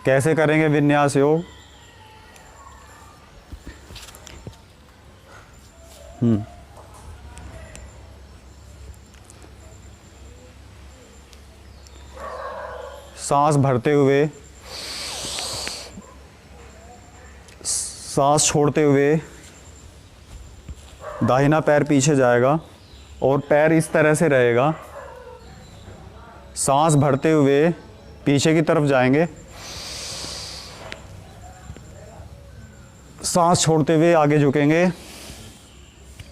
कैसे करेंगे विन्यास योग? सांस भरते हुए, सांस छोड़ते हुए दाहिना पैर पीछे जाएगा और पैर इस तरह से रहेगा। सांस भरते हुए पीछे की तरफ जाएंगे, सांस छोड़ते हुए आगे झुकेंगे,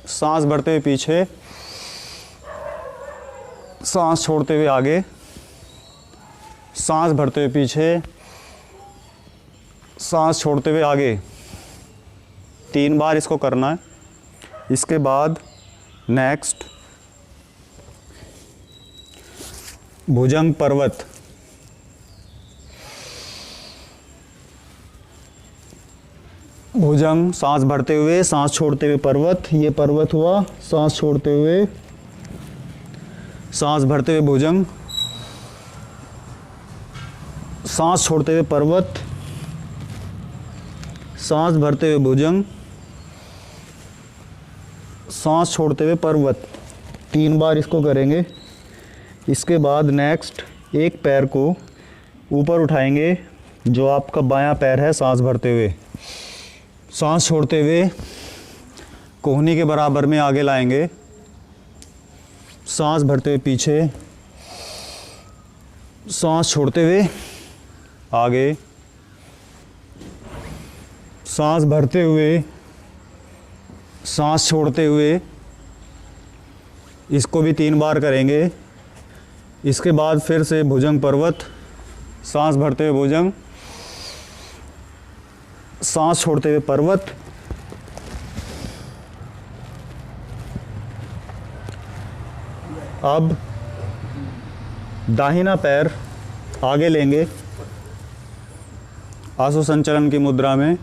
सांस भरते हुए पीछे, सांस छोड़ते हुए आगे, सांस भरते हुए पीछे, सांस छोड़ते हुए आगे। 3 बार इसको करना है। इसके बाद नेक्स्ट भुजंग पर्वत। भुजंग, सांस भरते हुए सांस छोड़ते हुए पर्वत, ये पर्वत हुआ। सांस छोड़ते हुए, सांस भरते हुए भुजंग, सांस छोड़ते हुए पर्वत, सांस भरते हुए भुजंग, सांस छोड़ते हुए पर्वत। 3 बार इसको करेंगे। इसके बाद नेक्स्ट एक पैर को ऊपर उठाएंगे, जो आपका बायां पैर है। सांस भरते हुए, सांस छोड़ते हुए कोहनी के बराबर में आगे लाएंगे, सांस भरते हुए पीछे, सांस छोड़ते हुए आगे, सांस भरते हुए, सांस छोड़ते हुए। इसको भी 3 बार करेंगे। इसके बाद फिर से भुजंग पर्वत, सांस भरते हुए भुजंग, सांस छोड़ते हुए पर्वत, अब दाहिना पैर आगे लेंगे आसु संचलन की मुद्रा में।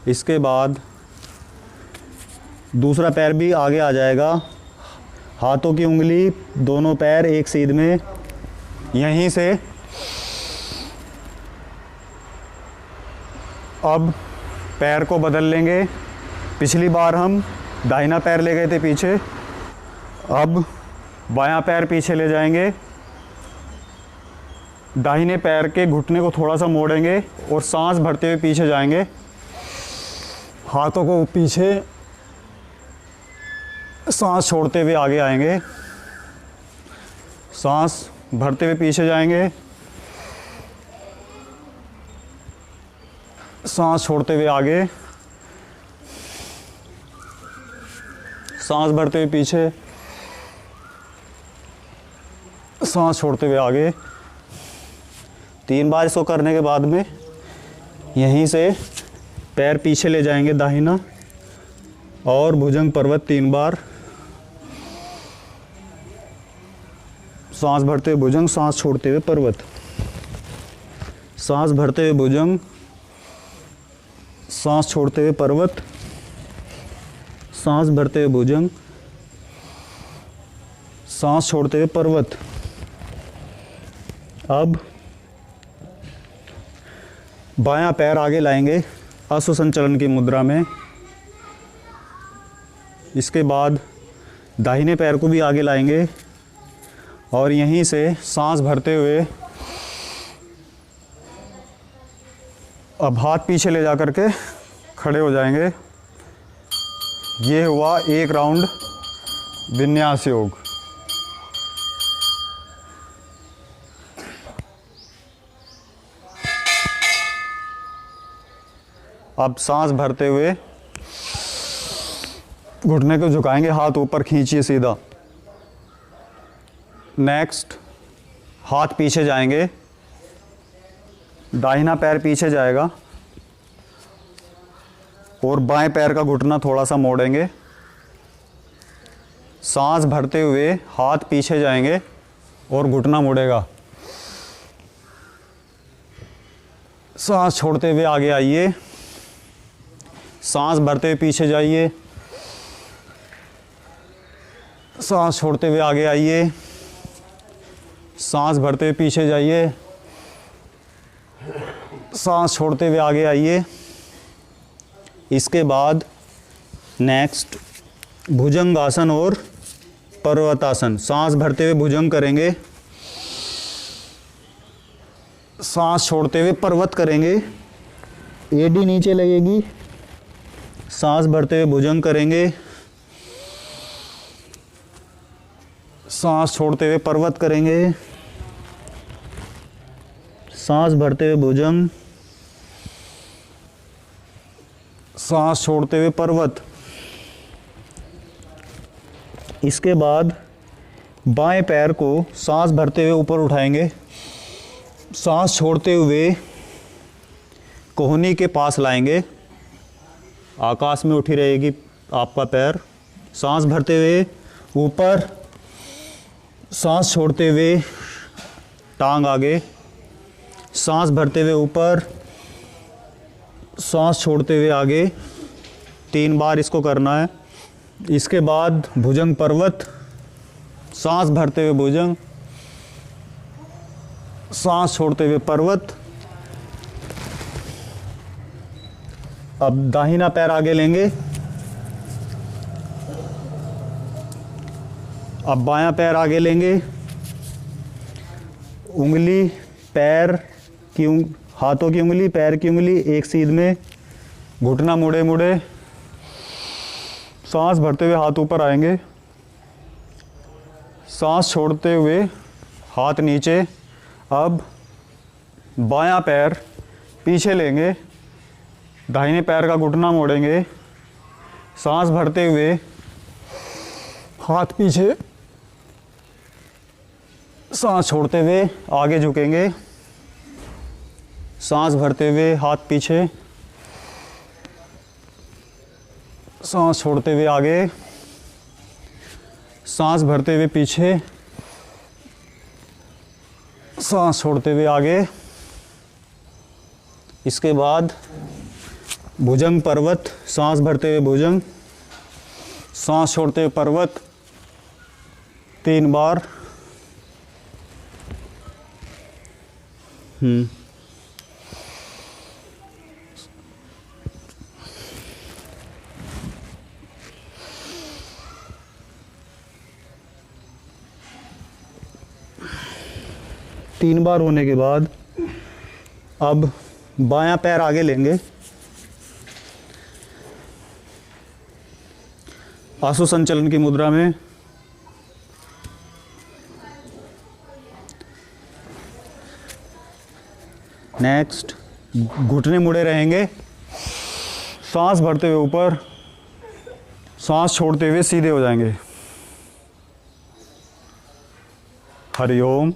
इसके बाद दूसरा पैर भी आगे आ जाएगा। हाथों की उंगली, दोनों पैर एक सीध में, यहीं से अब पैर को बदल लेंगे। पिछली बार हम दाहिना पैर ले गए थे पीछे, अब बायां पैर पीछे ले जाएंगे। दाहिने पैर के घुटने को थोड़ा सा मोड़ेंगे और सांस भरते हुए पीछे जाएंगे। हाथों को पीछे, सांस छोड़ते हुए आगे आएंगे, सांस भरते हुए पीछे जाएंगे, सांस छोड़ते हुए आगे, सांस भरते हुए पीछे, सांस छोड़ते हुए आगे। 3 बार इसको करने के बाद में यहीं से पैर पीछे ले जाएंगे दाहिना, और भुजंग पर्वत 3 बार। सांस भरते हुए भुजंग, सांस छोड़ते हुए पर्वत, सांस भरते हुए भुजंग, सांस छोड़ते हुए पर्वत, सांस भरते हुए भुजंग, सांस छोड़ते हुए पर्वत। अब बायां पैर आगे लाएंगे आसु संचलन की मुद्रा में। इसके बाद दाहिने पैर को भी आगे लाएंगे और यहीं से सांस भरते हुए अब हाथ पीछे ले जा करके खड़े हो जाएंगे। ये हुआ 1 राउंड विन्यास योग। अब सांस भरते हुए घुटने को झुकाएंगे, हाथ ऊपर खींचिए सीधा। नेक्स्ट हाथ पीछे जाएंगे, दाहिना पैर पीछे जाएगा और बाएं पैर का घुटना थोड़ा सा मोड़ेंगे। सांस भरते हुए हाथ पीछे जाएंगे और घुटना मुड़ेगा। सांस छोड़ते हुए आगे आइए, सांस भरते हुए पीछे जाइए, सांस छोड़ते हुए आगे आइए, सांस भरते हुए पीछे जाइए, सांस छोड़ते हुए आगे आइए। इसके बाद नेक्स्ट भुजंगासन और पर्वतासन। सांस भरते हुए भुजंग करेंगे, सांस छोड़ते हुए पर्वत करेंगे, एडी नीचे लगेगी, सांस भरते हुए भुजंग करेंगे, सांस छोड़ते हुए पर्वत करेंगे, सांस भरते हुए भुजंग, सांस छोड़ते हुए पर्वत। इसके बाद बाएं पैर को सांस भरते हुए ऊपर उठाएंगे, सांस छोड़ते हुए कोहनी के पास लाएंगे, आकाश में उठी रहेगी आपका पैर। सांस भरते हुए ऊपर, सांस छोड़ते हुए टांग आगे, सांस भरते हुए ऊपर, सांस छोड़ते हुए आगे। 3 बार इसको करना है। इसके बाद भुजंग पर्वत, सांस भरते हुए भुजंग, सांस छोड़ते हुए पर्वत। अब दाहिना पैर आगे लेंगे, अब बायां पैर आगे लेंगे, उंगली पैर की हाथों की उंगली पैर की उंगली एक सीध में, घुटना मुड़े मुड़े, सांस भरते हुए हाथ ऊपर आएंगे, सांस छोड़ते हुए हाथ नीचे। अब बायां पैर पीछे लेंगे, दाहिने पैर का घुटना मोड़ेंगे, सांस भरते हुए हाथ पीछे, सांस छोड़ते हुए आगे झुकेंगे, सांस भरते हुए हाथ पीछे, सांस छोड़ते हुए आगे, सांस भरते हुए पीछे, सांस छोड़ते हुए आगे। इसके बाद भुजंग पर्वत, सांस भरते हुए भुजंग, सांस छोड़ते हुए पर्वत 3 बार। 3 बार होने के बाद अब बायां पैर आगे लेंगे, आंसू संचलन की मुद्रा में। नेक्स्ट घुटने मुड़े रहेंगे, सांस भरते हुए ऊपर, सांस छोड़ते हुए सीधे हो जाएंगे। हरि ओम।